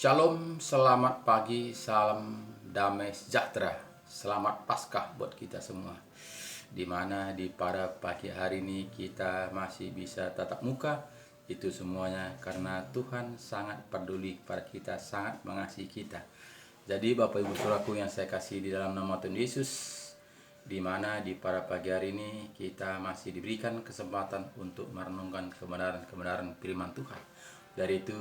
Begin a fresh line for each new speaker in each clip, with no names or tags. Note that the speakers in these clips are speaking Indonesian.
Shalom, selamat pagi, salam damai sejahtera. Selamat Paskah buat kita semua. Dimana di pada pagi hari ini kita masih bisa tatap muka. Itu semuanya karena Tuhan sangat peduli pada kita, sangat mengasihi kita. Jadi Bapak Ibu Saudaraku yang saya kasih di dalam nama Tuhan Yesus, dimana di pada pagi hari ini kita masih diberikan kesempatan untuk merenungkan kebenaran-kebenaran firman Tuhan. Dari itu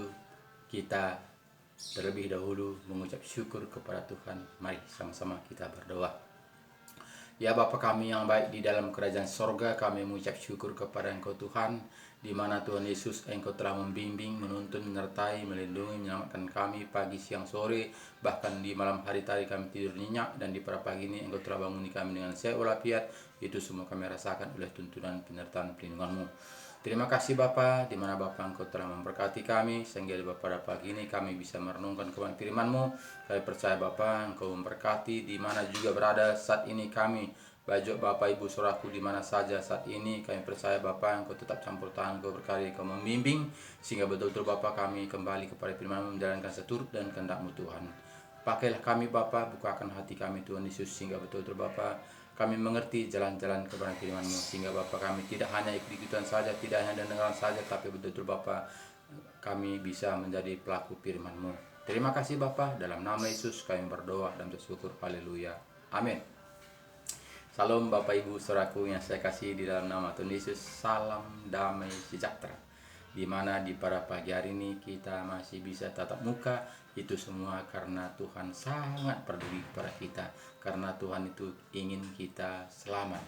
kita terlebih dahulu mengucap syukur kepada Tuhan. Mari sama-sama kita berdoa. Ya Bapa kami yang baik di dalam kerajaan sorga, kami mengucap syukur kepada Engkau Tuhan, di mana Tuhan Yesus Engkau telah membimbing, menuntun, menyertai, melindungi, menyelamatkan kami pagi, siang, sore, bahkan di malam hari tadi kami tidur nyenyak, dan di pada pagi ini Engkau telah banguni kami dengan sehat walafiat. Itu semua kami rasakan oleh tuntunan penyertaan pelindungan-Mu. Terima kasih Bapa, di mana Bapa Engkau telah memberkati kami sehingga pada pagi ini kami bisa merenungkan kebenaran firman-Mu. Kami percaya Bapa Engkau memberkati di mana juga berada saat ini kami. Bajuk Bapak Ibu Saudaraku di mana saja saat ini, kami percaya Bapa Engkau tetap campur tangan, Engkau berkarya, Engkau membimbing sehingga betul-betul Bapa kami kembali kepada firman-Mu, menjalankan seturut dan kehendak-Mu Tuhan. Pakailah kami Bapa, bukakan hati kami Tuhan Yesus sehingga betul-betul Bapa kami mengerti jalan-jalan kebenaran firman-Mu, sehingga Bapa kami tidak hanya ikut-ikutan saja, tidak hanya dengar saja, tapi betul-betul Bapa kami bisa menjadi pelaku firman-Mu. Terima kasih Bapa, dalam nama Yesus kami berdoa dan bersyukur. Haleluya. Amin. Salam Bapak Ibu Saudaraku yang saya kasih di dalam nama Tuhan Yesus. Salam damai sejahtera. Di mana di pada pagi hari ini kita masih bisa tatap muka, itu semua karena Tuhan sangat peduli pada kita. Karena Tuhan itu ingin kita selamat,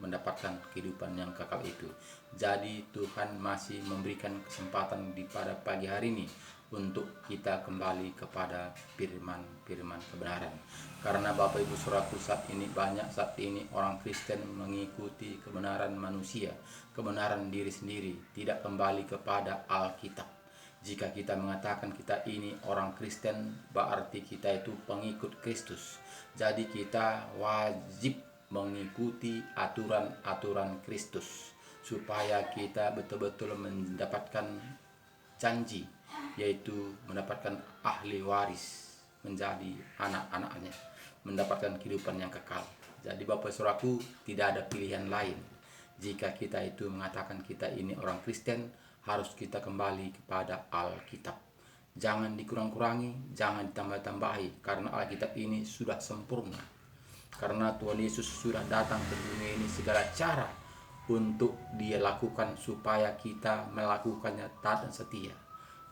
mendapatkan kehidupan yang kekal itu. Jadi Tuhan masih memberikan kesempatan di pada pagi hari ini untuk kita kembali kepada firman kebenaran. Karena Bapak Ibu Saudaraku saat ini orang Kristen mengikuti kebenaran manusia, kebenaran diri sendiri, tidak kembali kepada Alkitab. Jika kita mengatakan kita ini orang Kristen, berarti kita itu pengikut Kristus. Jadi kita wajib mengikuti aturan-aturan Kristus supaya kita betul-betul mendapatkan janji, yaitu mendapatkan ahli waris, menjadi anak-anaknya, mendapatkan kehidupan yang kekal. Jadi Bapak Saudaraku, tidak ada pilihan lain. Jika kita itu mengatakan kita ini orang Kristen, harus kita kembali kepada Alkitab. Jangan dikurang-kurangi, jangan ditambah-tambahi, karena Alkitab ini sudah sempurna. Karena Tuhan Yesus sudah datang ke dunia ini segala cara untuk Dia lakukan supaya kita melakukannya taat dan setia.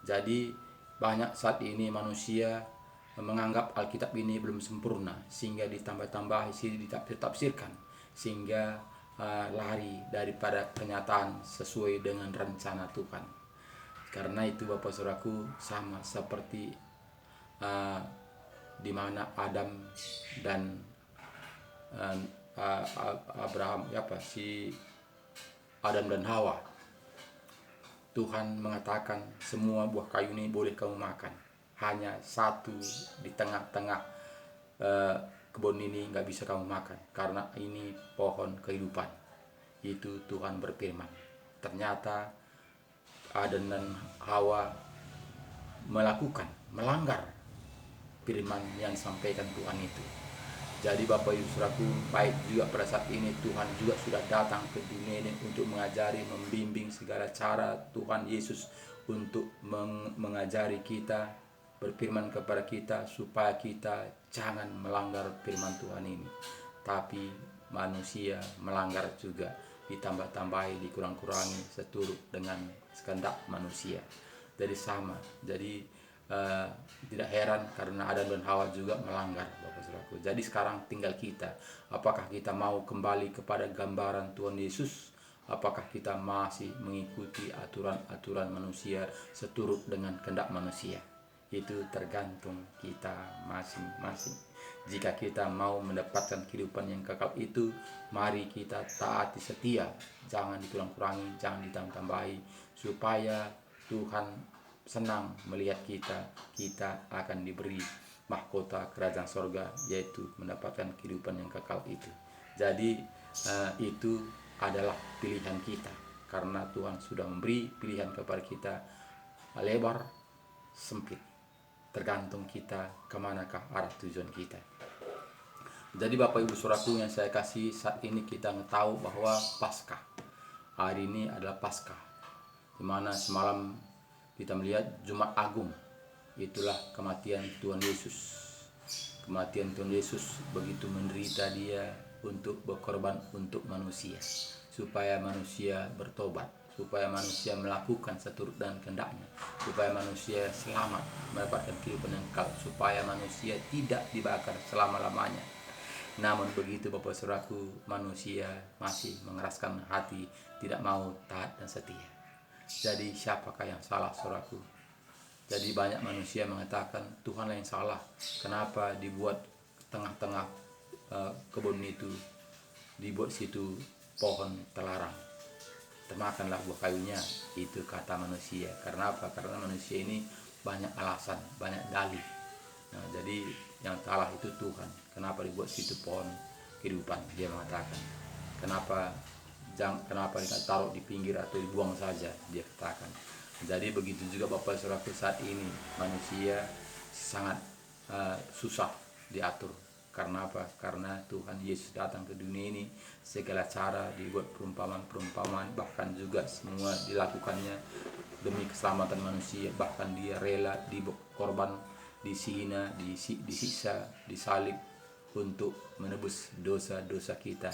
Jadi banyak saat ini manusia menganggap Alkitab ini belum sempurna, sehingga ditambah-tambahi, ditafsirkan, sehingga lari daripada kenyataan sesuai dengan rencana Tuhan. Karena itu Bapak Saudaraku, sama seperti di mana Adam dan Adam dan Hawa, Tuhan mengatakan semua buah kayu ini boleh kamu makan, hanya satu di tengah-tengah kebun ini nggak bisa kamu makan, karena ini pohon kehidupan. Itu Tuhan berfirman. Ternyata Adam dan Hawa melanggar firman yang disampaikan Tuhan itu. Jadi Bapak Ibu Saudaraku, baik juga pada saat ini Tuhan juga sudah datang ke dunia ini untuk mengajari, membimbing segala cara Tuhan Yesus untuk mengajari kita, berfirman kepada kita supaya kita jangan melanggar firman Tuhan ini. Tapi manusia melanggar juga, ditambah-tambahi, dikurang-kurangi seturut dengan kehendak manusia. Jadi sama. Jadi tidak heran karena Adam dan Hawa juga melanggar, Bapak Saudaraku. Jadi sekarang tinggal kita, apakah kita mau kembali kepada gambaran Tuhan Yesus? Apakah kita masih mengikuti aturan-aturan manusia seturut dengan kehendak manusia? Itu tergantung kita masing-masing. Jika kita mau mendapatkan kehidupan yang kekal itu, mari kita taati setia, jangan dikurang-kurangi, jangan ditambah-tambahi, supaya Tuhan senang melihat kita akan diberi mahkota kerajaan sorga, yaitu mendapatkan kehidupan yang kekal itu. Jadi itu adalah pilihan kita, karena Tuhan sudah memberi pilihan kepada kita lebar, sempit, tergantung kita kemanakah arah tujuan kita. Jadi Bapak Ibu Saudaraku yang saya kasih, saat ini kita tahu bahwa Paskah, hari ini adalah Paskah, dimana semalam kita melihat Jumat Agung, itulah kematian Tuhan Yesus. Kematian Tuhan Yesus begitu menderita dia untuk berkorban untuk manusia, supaya manusia bertobat, supaya manusia melakukan seturut dan kehendaknya, supaya manusia selamat mendapatkan kehidupan yang kekal, supaya manusia tidak dibakar selama-lamanya. Namun begitu Bapak Saudaraku, manusia masih mengeraskan hati, tidak mau taat dan setia. Jadi siapakah yang salah, Saudaraku? Jadi banyak manusia mengatakan Tuhanlah yang salah. Kenapa dibuat tengah-tengah kebun itu, dibuat situ pohon terlarang, termakanlah buah kayunya. Itu kata manusia. Karena apa? Karena manusia ini banyak alasan, banyak dalih. Nah, jadi yang salah itu Tuhan. Kenapa dibuat situ pohon kehidupan? Dia mengatakan. Kenapa tidak taruh di pinggir atau dibuang saja? Dia katakan. Jadi begitu juga Bapak Saudaraku, saat ini manusia sangat susah diatur. Karena apa? Karena Tuhan Yesus datang ke dunia ini, segala cara dibuat perumpamaan, bahkan juga semua dilakukannya demi keselamatan manusia. Bahkan dia rela dikorban, disihina, disiksa, disalib untuk menebus dosa-dosa kita.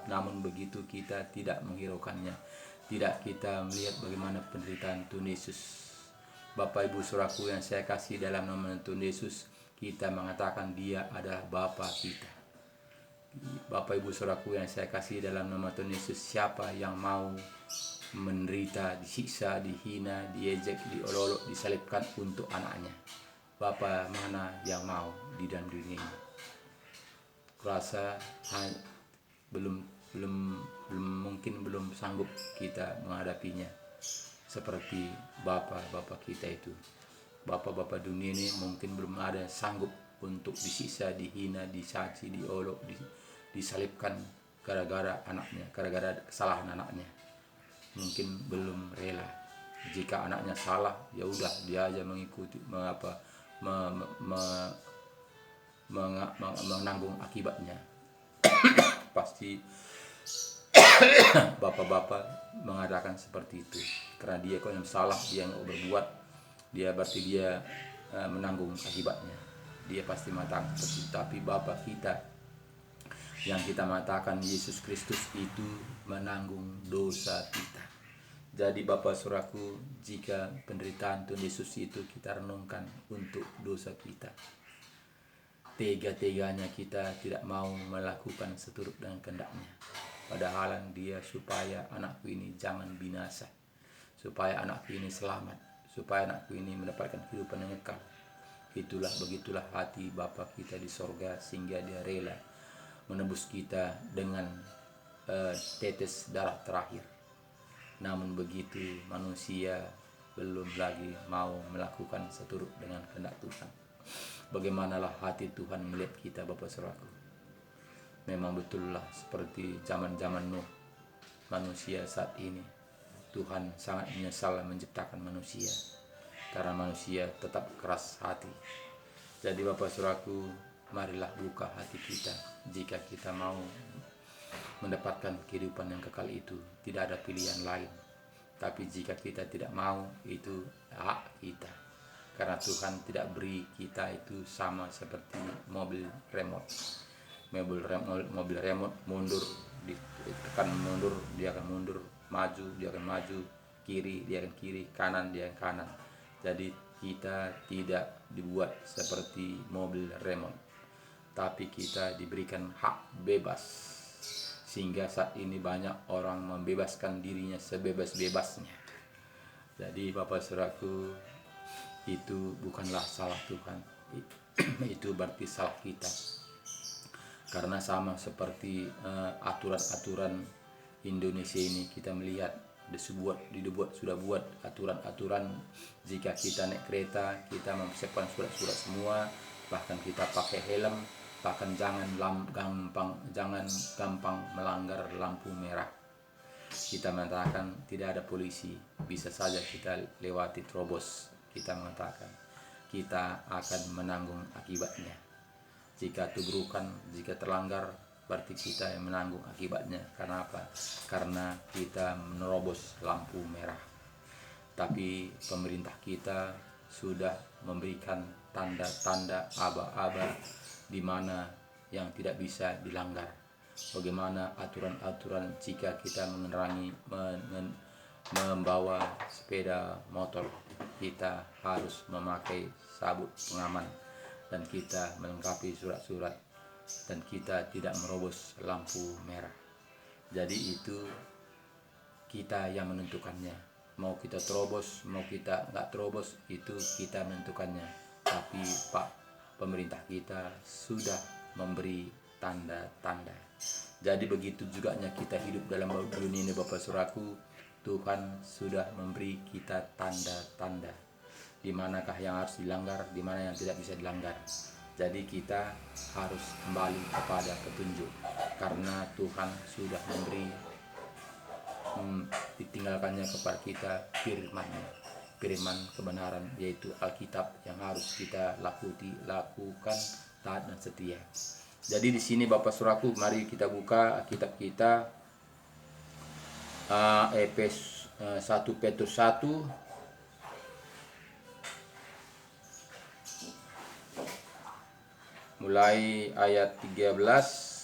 Namun begitu kita tidak menghiraukannya, tidak kita melihat bagaimana penderitaan Tuhan Yesus. Bapak Ibu Saudaraku yang saya kasih, dalam nama Tuhan Yesus kita mengatakan Dia adalah Bapa kita. Bapak Ibu Saudaraku yang saya kasih, dalam nama Tuhan Yesus, siapa yang mau menderita, disiksa, dihina, diejek, diolok-olok, disalibkan untuk anaknya? Bapa mana yang mau di dalam dunia ini? Kurasa belum sanggup kita menghadapinya seperti Bapa kita itu. Bapa dunia ini mungkin belum ada sanggup untuk disiksa, dihina, dicaci, diolok, disalibkan gara-gara anaknya, gara-gara kesalahan anaknya. Mungkin belum rela. Jika anaknya salah, ya udah dia aja mengikuti menanggung akibatnya. Pasti bapak-bapak mengadakan seperti itu, karena dia kok yang salah, dia yang berbuat, dia berarti dia menanggung akibatnya. Dia pasti mengatakan seperti itu. Tapi Bapa kita yang kita mengatakan Yesus Kristus itu menanggung dosa kita. Jadi Bapak Saudaraku, jika penderitaan Tuhan Yesus itu kita renungkan untuk dosa kita, tega-teganya kita tidak mau melakukan seturut dengan kehendaknya. Padahal dia supaya anakku ini jangan binasa, supaya anakku ini selamat, supaya anakku ini mendapatkan kehidupan yang kekal. Begitulah hati Bapa kita di sorga, sehingga dia rela menebus kita dengan tetes darah terakhir. Namun begitu manusia belum lagi mau melakukan seturut dengan kehendak Tuhan. Bagaimanalah hati Tuhan melihat kita, Bapak Saudaraku? Memang betullah seperti zaman-zaman Nuh, manusia saat ini Tuhan sangat menyesal menciptakan manusia, karena manusia tetap keras hati. Jadi Bapak Saudaraku, marilah buka hati kita. Jika kita mau mendapatkan kehidupan yang kekal itu, tidak ada pilihan lain. Tapi jika kita tidak mau, itu hak kita. Karena Tuhan tidak beri kita itu sama seperti mobil remote. Mobil remote mundur, ditekan mundur, dia akan mundur, maju, dia akan maju, kiri, dia akan kiri, kanan, dia akan kanan. Jadi kita tidak dibuat seperti mobil remote, tapi kita diberikan hak bebas. Sehingga saat ini banyak orang membebaskan dirinya sebebas-bebasnya. Jadi Bapak Saudaraku, itu bukanlah salah Tuhan, itu berarti salah kita. Karena sama seperti aturan-aturan Indonesia ini, kita melihat sudah buat aturan-aturan. Jika kita naik kereta, kita mempersiapkan surat-surat semua, bahkan kita pakai helm, bahkan jangan gampang melanggar lampu merah. Kita mengatakan tidak ada polisi, bisa saja kita lewati terobos. Kita mengatakan kita akan menanggung akibatnya. Jika keburukan, jika terlanggar, berarti kita yang menanggung akibatnya. Karena apa? Karena kita menerobos lampu merah. Tapi pemerintah kita sudah memberikan tanda-tanda aba-aba di mana yang tidak bisa dilanggar. Bagaimana aturan-aturan jika kita membawa sepeda motor, kita harus memakai sabuk pengaman dan kita melengkapi surat-surat dan kita tidak merobos lampu merah. Jadi itu kita yang menentukannya. Mau kita terobos, mau kita nggak terobos, itu kita menentukannya. Tapi Pak pemerintah kita sudah memberi tanda-tanda. Jadi begitu juga kita hidup dalam dunia ini Bapak Saudaraku, Tuhan sudah memberi kita tanda-tanda. Di manakah yang harus dilanggar, di mana yang tidak bisa dilanggar. Jadi kita harus kembali kepada petunjuk, karena Tuhan sudah memberi ditinggalkannya kepada kita firman kebenaran, yaitu Alkitab yang harus kita lakukan taat dan setia. Jadi di sini Bapak Saudaraku, mari kita buka Alkitab kita 1 Petrus 1 mulai ayat 13.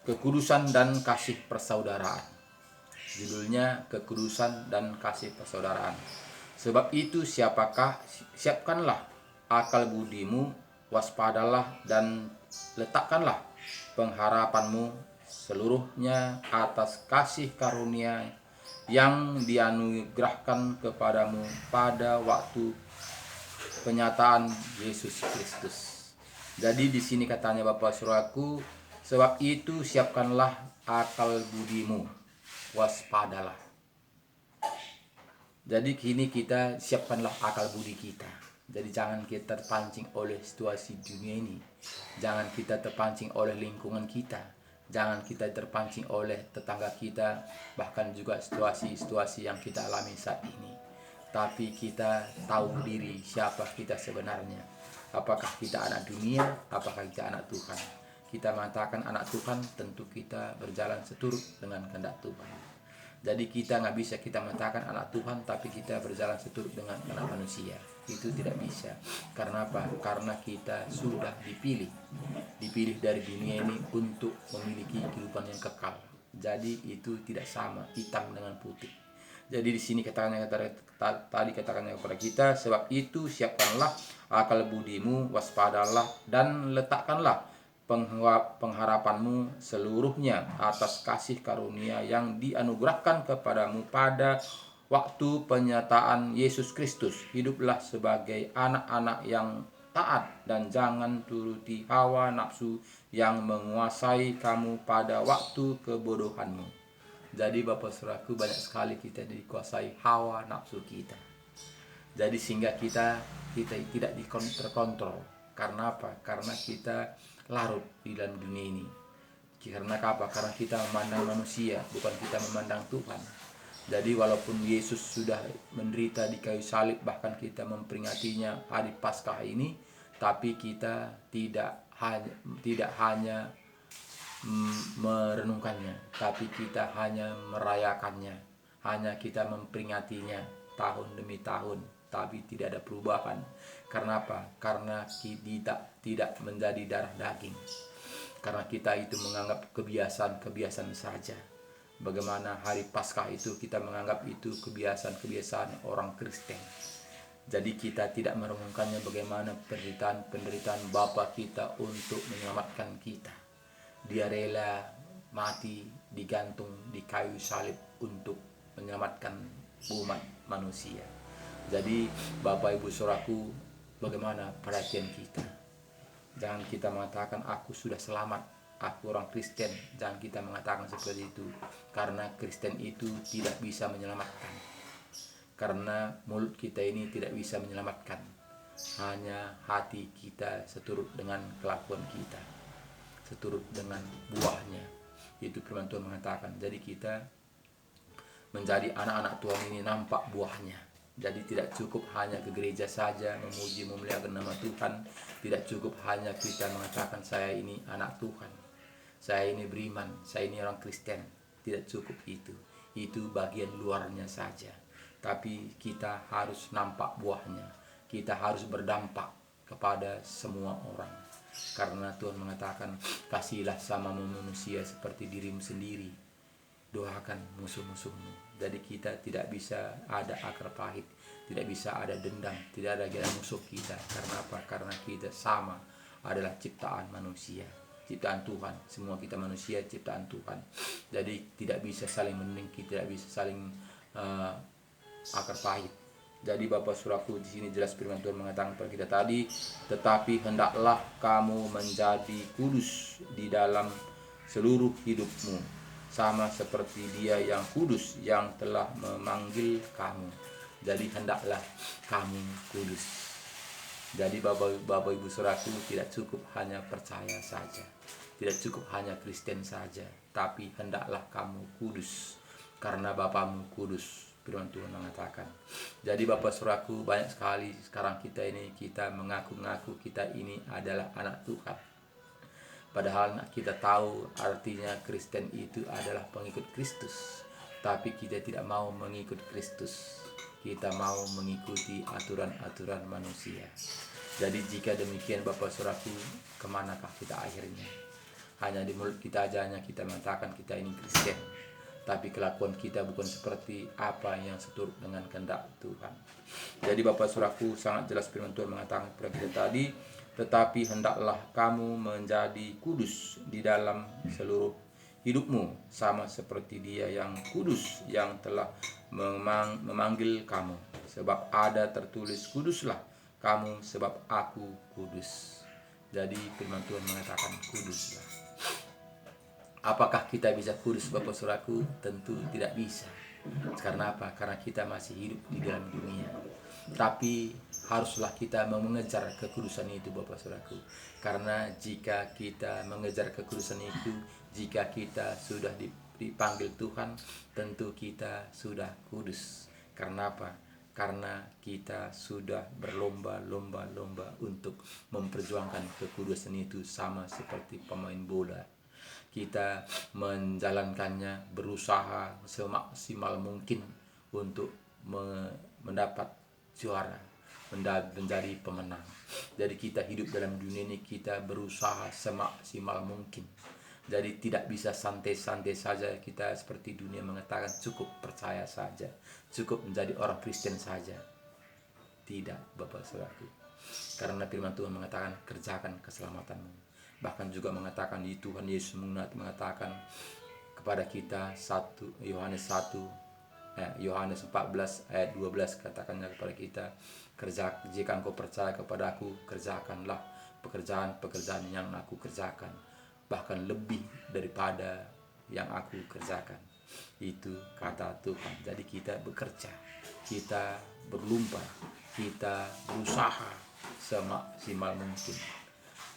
Kekudusan dan kasih persaudaraan. Judulnya kekudusan dan kasih persaudaraan. Sebab itu siapkanlah akal budimu, waspadalah dan letakkanlah pengharapanmu seluruhnya atas kasih karunia yang dianugerahkan kepadamu pada waktu penyataan Yesus Kristus. Jadi di sini katanya Bapak Saudaraku, sebab itu siapkanlah akal budimu, waspadalah. Jadi kini kita siapkanlah akal budi kita. Jadi jangan kita terpancing oleh situasi dunia ini. Jangan kita terpancing oleh lingkungan kita. Jangan kita terpancing oleh tetangga kita, bahkan juga situasi-situasi yang kita alami saat ini. Tapi kita tahu diri siapa kita sebenarnya. Apakah kita anak dunia, apakah kita anak Tuhan. Kita mengatakan anak Tuhan, tentu kita berjalan seturut dengan kehendak Tuhan. Jadi kita nggak bisa kita mengatakan anak Tuhan tapi kita berjalan seturut dengan anak manusia. Itu tidak bisa. Karena apa? Karena kita sudah dipilih dari dunia ini untuk memiliki kehidupan yang kekal. Jadi itu tidak sama hitam dengan putih. Jadi di sini tadi katakannya kepada kita, sebab itu siapkanlah akal budimu, waspadalah dan letakkanlah pengharapanmu seluruhnya atas kasih karunia yang dianugerahkan kepadamu pada waktu penyataan Yesus Kristus. Hiduplah sebagai anak-anak yang taat dan jangan turuti hawa nafsu yang menguasai kamu pada waktu kebodohanmu. Jadi Bapak Saudaraku, banyak sekali kita dikuasai hawa nafsu kita. Jadi sehingga kita tidak terkontrol. Karena apa? Karena kita larut di dalam dunia ini. Karena apa? Karena kita memandang manusia, bukan kita memandang Tuhan. Jadi walaupun Yesus sudah menderita di kayu salib, bahkan kita memperingatinya hari Paskah ini, tapi kita tidak hanya merenungkannya, tapi kita hanya merayakannya, hanya kita memperingatinya tahun demi tahun, tapi tidak ada perubahan. Karena apa? Karena kita tidak menjadi darah daging. Karena kita itu menganggap kebiasaan saja. Bagaimana hari Paskah itu kita menganggap itu kebiasaan orang Kristen. Jadi kita tidak merenungkannya bagaimana penderitaan Bapa kita untuk menyelamatkan kita. Dia rela mati digantung di kayu salib untuk menyelamatkan umat manusia. Jadi Bapak Ibu Saudaraku, bagaimana perhatian kita? Jangan kita mengatakan aku sudah selamat, aku orang Kristen. Jangan kita mengatakan seperti itu, karena Kristen itu tidak bisa menyelamatkan. Karena mulut kita ini tidak bisa menyelamatkan. Hanya hati kita seturut dengan kelakuan kita, seturut dengan buahnya. Itu firman Tuhan mengatakan. Jadi kita menjadi anak-anak Tuhan ini nampak buahnya. Jadi tidak cukup hanya ke gereja saja memuji memuliakan nama Tuhan. Tidak cukup hanya kita mengatakan saya ini anak Tuhan, saya ini beriman, saya ini orang Kristen. Tidak cukup itu. Itu bagian luarnya saja. Tapi kita harus nampak buahnya. Kita harus berdampak kepada semua orang. Karena Tuhan mengatakan, kasihilah sama manusia seperti dirimu sendiri. Doakan musuh-musuhmu. Jadi kita tidak bisa ada akar pahit, tidak bisa ada dendam, tidak ada musuh kita. Karena apa? Karena kita sama adalah ciptaan manusia, ciptaan Tuhan. Semua kita manusia ciptaan Tuhan. Jadi tidak bisa saling menengki, tidak bisa saling akar pahit. Jadi Bapak Saudaraku, di sini jelas firman Tuhan mengatakan kepada kita tadi, tetapi hendaklah kamu menjadi kudus di dalam seluruh hidupmu, sama seperti Dia yang kudus yang telah memanggil kamu. Jadi hendaklah kamu kudus. Jadi Bapak Ibu Saudaraku, tidak cukup hanya percaya saja, tidak cukup hanya Kristen saja, tapi hendaklah kamu kudus karena Bapamu kudus. Firman Tuhan mengatakan. Jadi Bapak Saudaraku, banyak sekali sekarang kita mengaku-ngaku kita ini adalah anak Tuhan. Padahal kita tahu artinya Kristen itu adalah pengikut Kristus. Tapi kita tidak mau mengikut Kristus. Kita mau mengikuti aturan-aturan manusia. Jadi jika demikian Bapak Saudaraku, kemanakah kita akhirnya? Hanya di mulut kita aja hanya kita mengatakan kita ini Kristen, tapi kelakuan kita bukan seperti apa yang seturut dengan kehendak Tuhan. Jadi Bapak Saudaraku, sangat jelas firman Tuhan mengatakan kepada kita tadi, tetapi hendaklah kamu menjadi kudus di dalam seluruh hidupmu, sama seperti Dia yang kudus yang telah memanggil kamu. Sebab ada tertulis, kuduslah kamu sebab aku kudus. Jadi firman Tuhan mengatakan kuduslah. Apakah kita bisa kudus Bapak Saudaraku? Tentu tidak bisa. Karena apa? Karena kita masih hidup di dalam dunia. Tapi haruslah kita mengejar kekudusan itu Bapak Saudaraku. Karena jika kita mengejar kekudusan itu, jika kita sudah dipanggil Tuhan, tentu kita sudah kudus. Karena apa? Karena kita sudah berlomba-lomba untuk memperjuangkan kekudusan itu, sama seperti pemain bola. Kita menjalankannya, berusaha semaksimal mungkin untuk mendapat juara, menjadi pemenang. Jadi kita hidup dalam dunia ini, kita berusaha semaksimal mungkin. Jadi tidak bisa santai-santai saja kita seperti dunia mengatakan cukup percaya saja, cukup menjadi orang Kristen saja. Tidak Bapak Saudaraku. Karena firman Tuhan mengatakan kerjakan keselamatanmu. Bahkan juga mengatakan di Tuhan Yesus mengatakan kepada kita Yohanes 14 ayat 12 katakannya kepada kita, jika engkau percaya kepadaku, kerjakanlah pekerjaan-pekerjaan yang aku kerjakan, bahkan lebih daripada yang aku kerjakan. Itu kata Tuhan. Jadi kita bekerja, kita berlomba, kita berusaha semaksimal mungkin.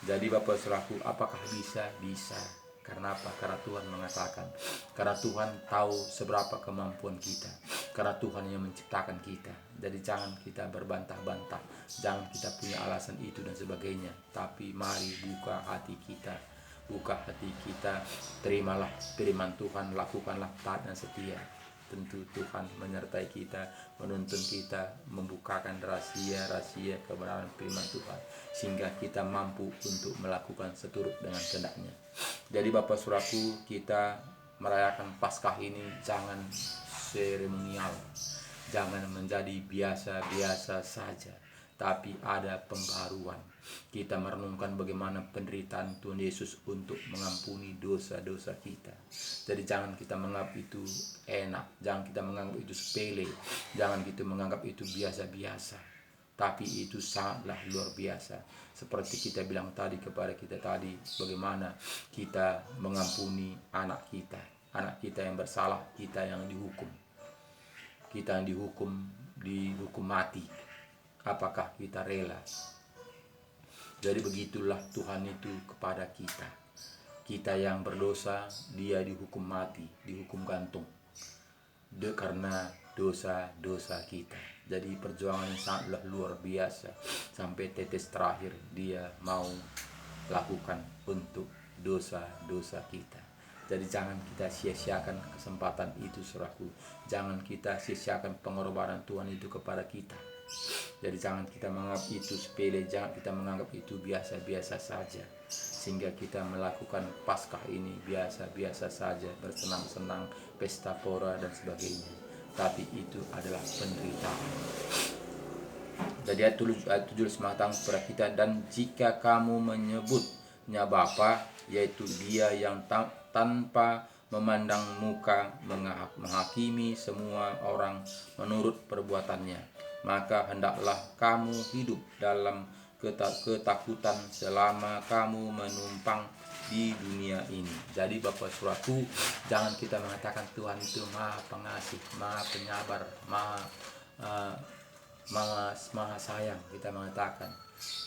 Jadi Bapak Saudaraku, apakah bisa? Bisa. Karena apa? Karena Tuhan mengatakan. Karena Tuhan tahu seberapa kemampuan kita. Karena Tuhan yang menciptakan kita. Jadi jangan kita berbantah-bantah, jangan kita punya alasan itu dan sebagainya. Tapi mari buka hati kita, terimalah firman Tuhan, lakukanlah taat dan setia. Tentu Tuhan menyertai kita, menuntun kita, membukakan rahasia-rahasia kebenaran firman Tuhan, sehingga kita mampu untuk melakukan seturut dengan kehendak-Nya. Jadi Bapak Saudaraku, kita merayakan Paskah ini jangan seremonial, jangan menjadi biasa-biasa saja, tapi ada pembaruan. Kita merenungkan bagaimana penderitaan Tuhan Yesus untuk mengampuni dosa-dosa kita. Jadi jangan kita menganggap itu enak, jangan kita menganggap itu sepele, jangan kita menganggap itu biasa-biasa. Tapi itu sangatlah luar biasa. Seperti kita bilang tadi kepada kita tadi, bagaimana kita mengampuni anak kita yang bersalah, kita yang dihukum. Kita yang dihukum mati. Apakah kita rela? Jadi begitulah Tuhan itu kepada kita. Kita yang berdosa, Dia dihukum mati, dihukum gantung. karena dosa-dosa kita. Jadi perjuangan yang sangatlah luar biasa, sampai tetes terakhir dia mau lakukan untuk dosa-dosa kita. Jadi jangan kita sia-siakan kesempatan itu, saudaraku. Jangan kita sia-siakan pengorbanan Tuhan itu kepada kita. Jadi jangan kita menganggap itu sepele, jangan kita menganggap itu biasa-biasa saja, sehingga kita melakukan Paskah ini biasa-biasa saja, bersenang-senang, pesta pora dan sebagainya. Tapi itu adalah penderitaan. Jadi ayat 17 mengatakan kepada kita, dan jika kamu menyebutnya Bapa, yaitu Dia yang tanpa memandang muka menghakimi semua orang menurut perbuatannya, maka hendaklah kamu hidup dalam ketakutan selama kamu menumpang di dunia ini. Jadi Bapak Saudaraku, jangan kita mengatakan Tuhan itu Maha Pengasih, Maha Penyabar, Maha sayang. Kita mengatakan,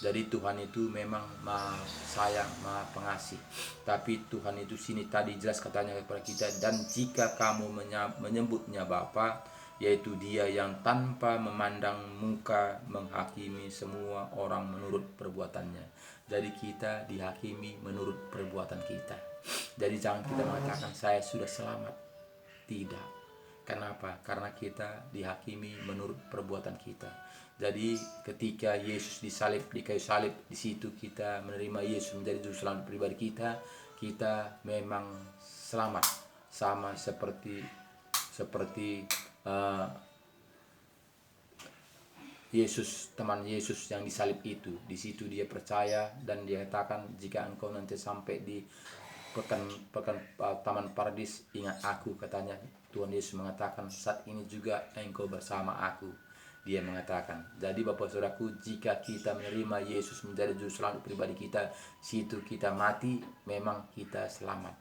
jadi Tuhan itu memang Maha sayang, Maha pengasih. Tapi Tuhan itu sini tadi jelas katanya kepada kita, dan jika kamu menyebutnya Bapa, yaitu Dia yang tanpa memandang muka menghakimi semua orang menurut perbuatannya. Jadi kita dihakimi menurut perbuatan kita. Jadi jangan kita mengatakan saya sudah selamat. Tidak. Kenapa? Karena kita dihakimi menurut perbuatan kita. Jadi ketika Yesus disalib di kayu salib, di situ kita menerima Yesus menjadi juru selamat pribadi kita, kita memang selamat, sama seperti Yesus, teman Yesus yang disalib itu. Di situ dia percaya dan dia katakan, jika engkau nanti sampai di pekan taman paradis, ingat aku, katanya. Tuhan Yesus mengatakan, saat ini juga engkau bersama aku, dia mengatakan. Jadi Bapak Saudaraku, jika kita menerima Yesus menjadi juru selamat pribadi kita, situ kita mati, memang kita selamat.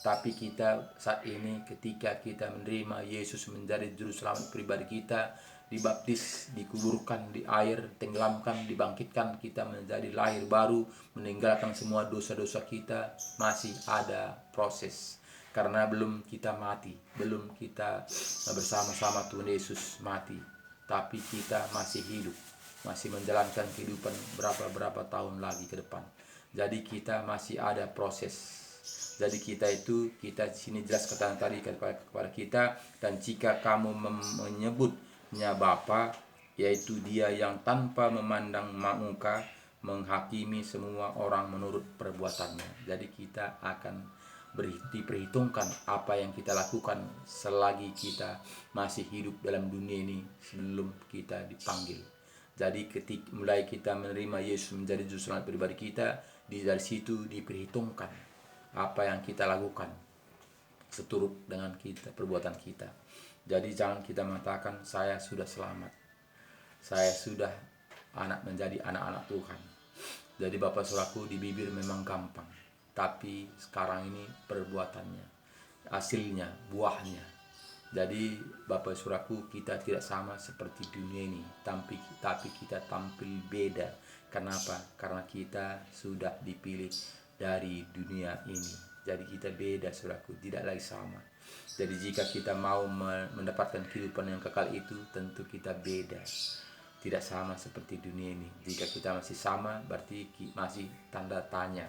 Tapi kita saat ini, ketika kita menerima Yesus menjadi juru selamat pribadi kita, dibaptis, dikuburkan di air, tenggelamkan, dibangkitkan, kita menjadi lahir baru, meninggalkan semua dosa-dosa kita, masih ada proses. Karena belum kita mati, belum kita bersama-sama Tuhan Yesus mati, tapi kita masih hidup, masih menjalankan kehidupan berapa tahun lagi ke depan. Jadi kita masih ada proses. Jadi kita di sini jelas kata tadi kepada kita, dan jika kamu menyebutnya Bapa, yaitu Dia yang tanpa memandang muka menghakimi semua orang menurut perbuatannya. Jadi kita akan diperhitungkan apa yang kita lakukan selagi kita masih hidup dalam dunia ini sebelum kita dipanggil. Jadi ketika mulai kita menerima Yesus menjadi juru selamat pribadi kita, dari situ diperhitungkan apa yang kita lakukan seturut dengan perbuatan kita. Jadi jangan kita mengatakan saya sudah selamat, saya sudah menjadi anak-anak Tuhan. Jadi Bapak Saudaraku, di bibir memang gampang, tapi sekarang ini perbuatannya, hasilnya, buahnya. Jadi Bapak Saudaraku, kita tidak sama seperti dunia ini, tapi kita tampil beda. Kenapa? Karena kita sudah dipilih dari dunia ini. Jadi kita beda, Saudaraku, tidak lagi sama. Jadi jika kita mau mendapatkan kehidupan yang kekal itu, tentu kita beda, tidak sama seperti dunia ini. Jika kita masih sama, berarti masih tanda tanya.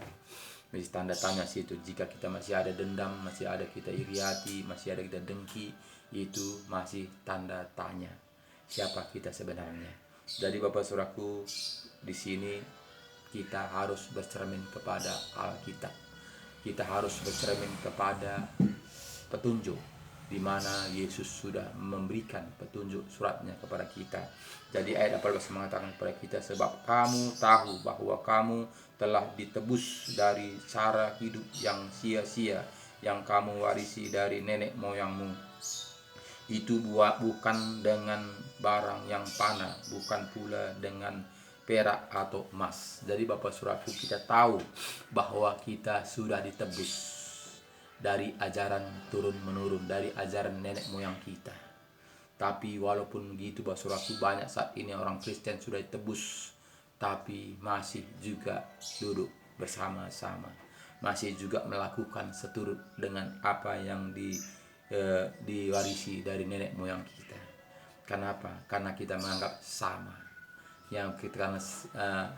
Masih tanda tanya situ. Jika kita masih ada dendam, masih ada kita iri hati, masih ada kita dengki, itu masih tanda tanya. Siapa kita sebenarnya? Jadi Bapak Saudaraku, di sini kita harus bercermin kepada Alkitab. Kita harus bercermin kepada petunjuk, di mana Yesus sudah memberikan petunjuk suratnya kepada kita. Jadi ayat 18 mengatakan kepada kita, sebab kamu tahu bahwa kamu telah ditebus dari cara hidup yang sia-sia yang kamu warisi dari nenek moyangmu. Itu bukan dengan barang yang fana, bukan pula dengan perak atau emas. Jadi Bapak Saudaraku, kita tahu bahwa kita sudah ditebus dari ajaran turun-menurun, dari ajaran nenek moyang kita. Tapi walaupun begitu Bapak Saudaraku, banyak saat ini orang Kristen sudah ditebus, tapi masih juga duduk bersama-sama, masih juga melakukan seturut dengan apa yang diwarisi dari nenek moyang kita. Kenapa? Karena kita menganggap sama. Karena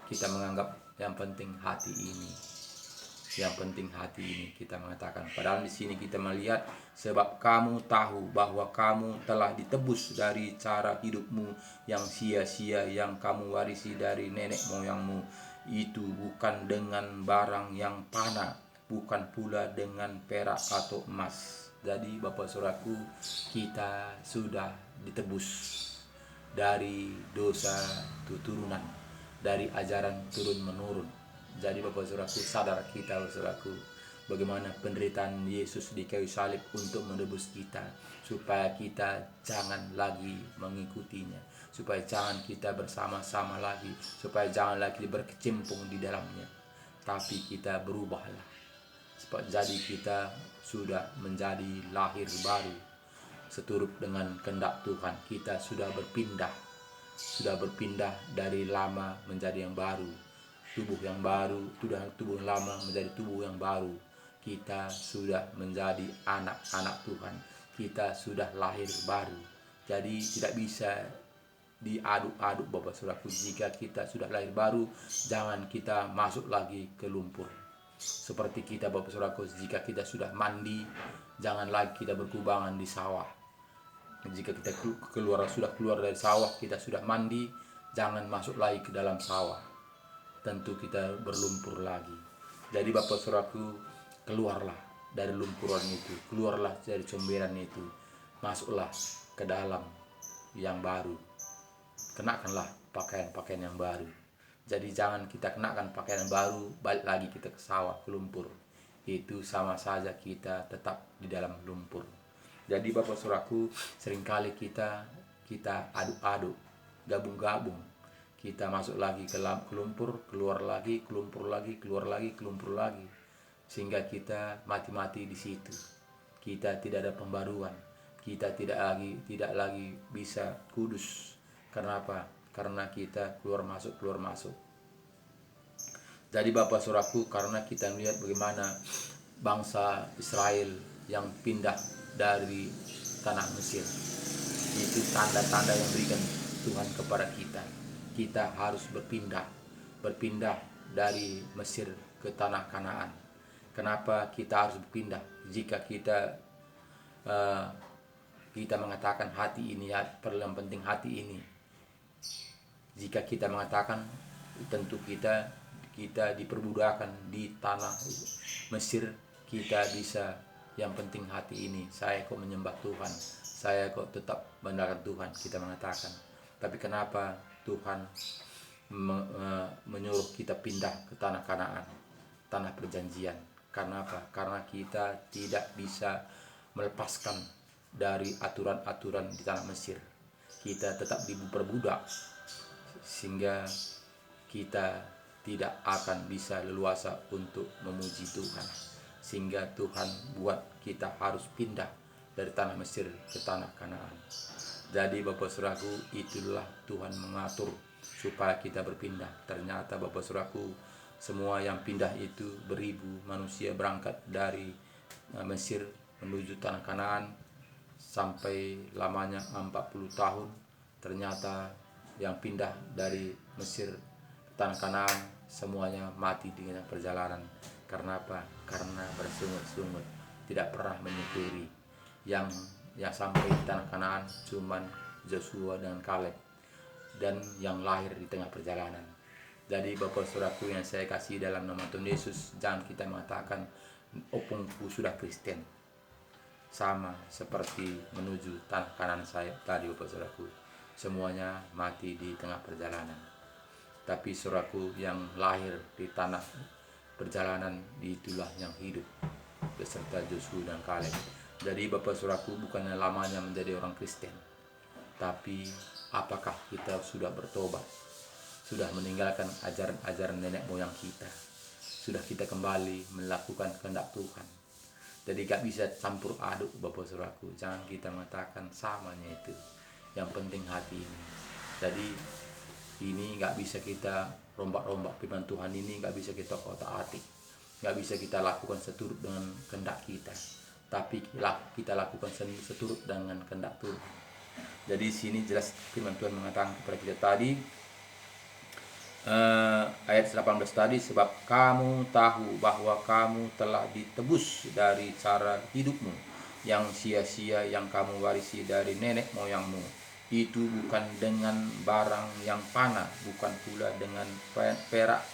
kita menganggap yang penting hati ini. Yang penting hati ini kita mengatakan. Padahal di sini kita melihat sebab kamu tahu bahwa kamu telah ditebus dari cara hidupmu yang sia-sia yang kamu warisi dari nenek moyangmu. Itu bukan dengan barang yang fana, bukan pula dengan perak atau emas. Jadi Bapak Saudaraku, kita sudah ditebus dari dosa turunan, dari ajaran turun menurun. Jadi Bapak Saudaraku, sadar kita Bapak Saudaraku, bagaimana penderitaan Yesus di kayu salib untuk menebus kita, supaya kita jangan lagi mengikutinya, supaya jangan kita bersama-sama lagi, supaya jangan lagi berkecimpung di dalamnya, tapi kita berubahlah. Jadi kita sudah menjadi lahir baru seturut dengan kehendak Tuhan. Kita sudah berpindah dari lama menjadi yang baru, tubuh yang baru, tubuh lama menjadi tubuh yang baru. Kita sudah menjadi anak-anak Tuhan. Kita sudah lahir baru. Jadi tidak bisa diaduk-aduk Bapak Saudaraku. Jika kita sudah lahir baru, jangan kita masuk lagi ke lumpur. Seperti kita Bapak Saudaraku, jika kita sudah mandi, jangan lagi kita berkubangan di sawah. Jika kita sudah keluar dari sawah, kita sudah mandi, jangan masuk lagi ke dalam sawah. Tentu kita berlumpur lagi. Jadi Bapak Saudaraku, keluarlah dari lumpuran itu, keluarlah dari comberan itu, masuklah ke dalam yang baru. Kenakanlah pakaian-pakaian yang baru. Jadi jangan kita kenakan pakaian yang baru, balik lagi kita ke sawah, ke lumpur. Itu sama saja kita tetap di dalam lumpur. Jadi Bapak Saudaraku, seringkali kita aduk-aduk, gabung-gabung. Kita masuk lagi ke lumpur, keluar lagi, ke lumpur lagi, keluar lagi, ke lumpur lagi. Sehingga kita mati-mati di situ. Kita tidak ada pembaruan. Kita tidak lagi bisa kudus. Karena apa? Karena kita keluar masuk. Jadi Bapak Saudaraku, karena kita melihat bagaimana bangsa Israel yang pindah dari tanah Mesir, itu tanda-tanda yang berikan Tuhan kepada kita. Kita harus berpindah dari Mesir ke tanah Kanaan. Kenapa kita harus berpindah? Jika kita mengatakan hati ini, yang penting hati ini. Jika kita mengatakan, tentu kita diperbudakan di tanah Mesir, kita bisa, yang penting hati ini. Saya kok menyembah Tuhan, saya kok tetap mengandalkan Tuhan, kita mengatakan. Tapi kenapa Tuhan menyuruh kita pindah ke tanah Kanaan, tanah perjanjian? Karena apa? Karena kita tidak bisa melepaskan dari aturan-aturan di tanah Mesir. Kita tetap diperbudak, sehingga kita tidak akan bisa leluasa untuk memuji Tuhan. Sehingga Tuhan buat kita harus pindah dari tanah Mesir ke tanah Kanaan. Jadi Bapak Saudaraku, itulah Tuhan mengatur supaya kita berpindah. Ternyata Bapak Saudaraku, semua yang pindah itu beribu manusia berangkat dari Mesir menuju tanah Kanaan sampai lamanya 40 tahun. Ternyata yang pindah dari Mesir ke tanah Kanaan semuanya mati dengan perjalanan. Karena apa? Karena bersungut-sungut, tidak pernah menyeturi. Yang sampai di tanah Kanaan cuman Joshua dan Kaleb, dan yang lahir di tengah perjalanan. Jadi Bapak Saudaraku yang saya kasih dalam nama Tuhan Yesus, jangan kita mengatakan opungku sudah Kristen, sama seperti menuju tanah Kanaan saya tadi Bapak Saudaraku. Semuanya mati di tengah perjalanan. Tapi saudaraku yang lahir di tanah perjalanan, itulah yang hidup beserta Joshua dan Kaleb. Jadi Bapak Saudaraku, bukannya lamanya menjadi orang Kristen, tapi apakah kita sudah bertobat, sudah meninggalkan ajaran-ajaran nenek moyang kita, sudah kita kembali melakukan kehendak Tuhan. Jadi gak bisa campur aduk Bapak Saudaraku, jangan kita mengatakan samanya itu. Yang penting hati ini. Jadi ini gak bisa kita rombak-rombak firman Tuhan ini, gak bisa kita otak-atik, gak bisa kita lakukan seturut dengan kehendak kita. tapi kita lakukan seturut dengan kehendak Tuhan. Jadi sini jelas firman Tuhan mengatakan kepada kita tadi, ayat 18 tadi, sebab kamu tahu bahwa kamu telah ditebus dari cara hidupmu yang sia-sia yang kamu warisi dari nenek moyangmu. Itu bukan dengan barang yang fana, bukan pula dengan perak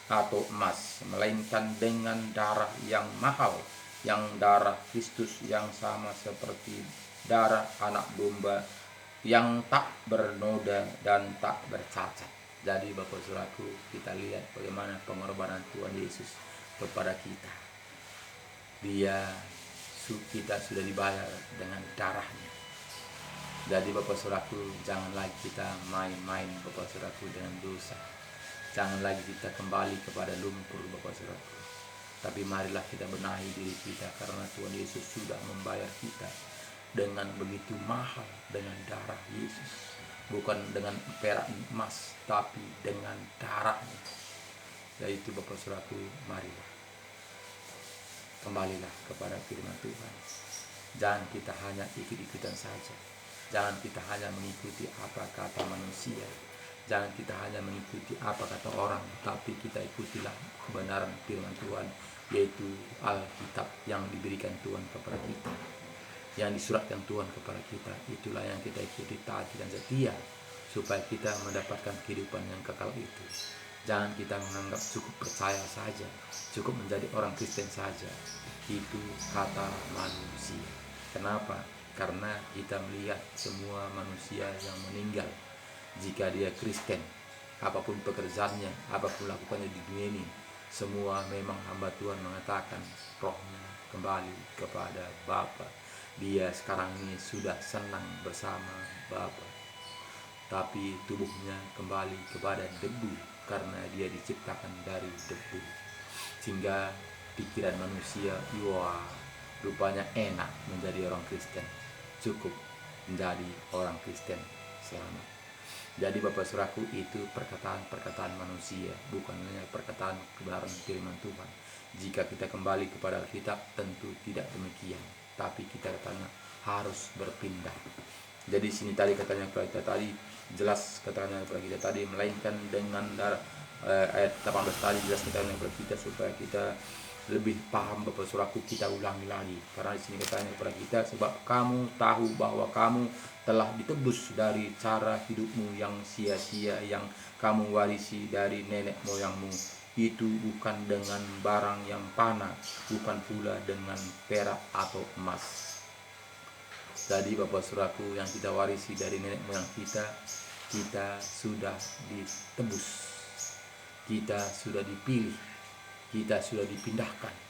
atau emas, melainkan dengan darah yang mahal, yang darah Kristus yang sama seperti darah anak domba yang tak bernoda dan tak bercacat. Jadi Bapak Saudaraku, kita lihat bagaimana pengorbanan Tuhan Yesus kepada kita. Kita sudah dibayar dengan darahnya. Jadi Bapak Saudaraku, jangan lagi kita main-main Bapak Saudaraku dengan dosa. Jangan lagi kita kembali kepada lumpur Bapak Saudaraku. Tapi marilah kita benahi diri kita, karena Tuhan Yesus sudah membayar kita dengan begitu mahal, dengan darah Yesus. Bukan dengan perak emas, tapi dengan darahnya. Yaitu Bapak Saudaraku, marilah kembalilah kepada firman Tuhan. Jangan kita hanya ikut-ikutan saja. Jangan kita hanya mengikuti apa kata manusia. Jangan kita hanya mengikuti apa kata orang, tapi kita ikutilah kebenaran firman Tuhan, yaitu Alkitab yang diberikan Tuhan kepada kita, yang disuratkan Tuhan kepada kita. Itulah yang kita ikuti, taati dan setia, supaya kita mendapatkan kehidupan yang kekal itu. Jangan kita menganggap cukup percaya saja, cukup menjadi orang Kristen saja. Itu kata manusia. Kenapa? Karena kita melihat semua manusia yang meninggal, jika dia Kristen, apapun pekerjaannya, apapun lakukannya di dunia ini, semua memang hamba Tuhan mengatakan rohnya kembali kepada Bapa. Dia sekarang ini sudah senang bersama Bapa, tapi tubuhnya kembali kepada debu, karena dia diciptakan dari debu. Sehingga pikiran manusia, wah, rupanya enak menjadi orang Kristen, cukup menjadi orang Kristen selamat. Jadi Bapak Saudaraku, itu perkataan-perkataan manusia, bukan hanya perkataan kebenaran firman Tuhan. Jika kita kembali kepada Alkitab, tentu tidak demikian, tapi kita katanya harus berpindah. Jadi sini tadi katanya kepada kita tadi, jelas katanya kepada kita tadi, melainkan dengan darah, ayat 18 tadi jelas katanya kepada kita, supaya kita lebih paham Bapak Saudaraku. Kita ulangi lagi, karena di sini katanya kepada kita, sebab kamu tahu bahwa kamu telah ditebus dari cara hidupmu yang sia-sia yang kamu warisi dari nenek moyangmu. Itu bukan dengan barang yang fana, bukan pula dengan perak atau emas. Jadi Bapak Saudaraku, yang kita warisi dari nenek moyang kita sudah ditebus, kita sudah dipilih, kita sudah dipindahkan